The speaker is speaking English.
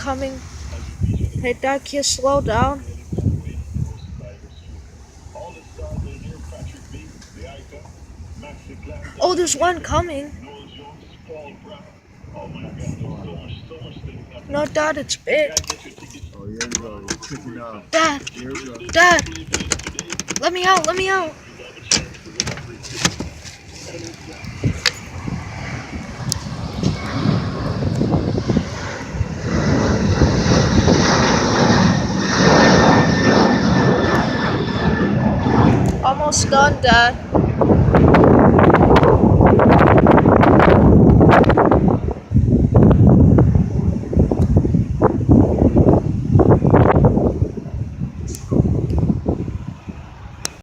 coming. Hey, Dad, can you slow down? Oh, there's one coming. No, Dad, it's big. Oh, here we go. It's kicking off. Dad, Here we go. Dad, let me out, let me out. Almost done, Dad.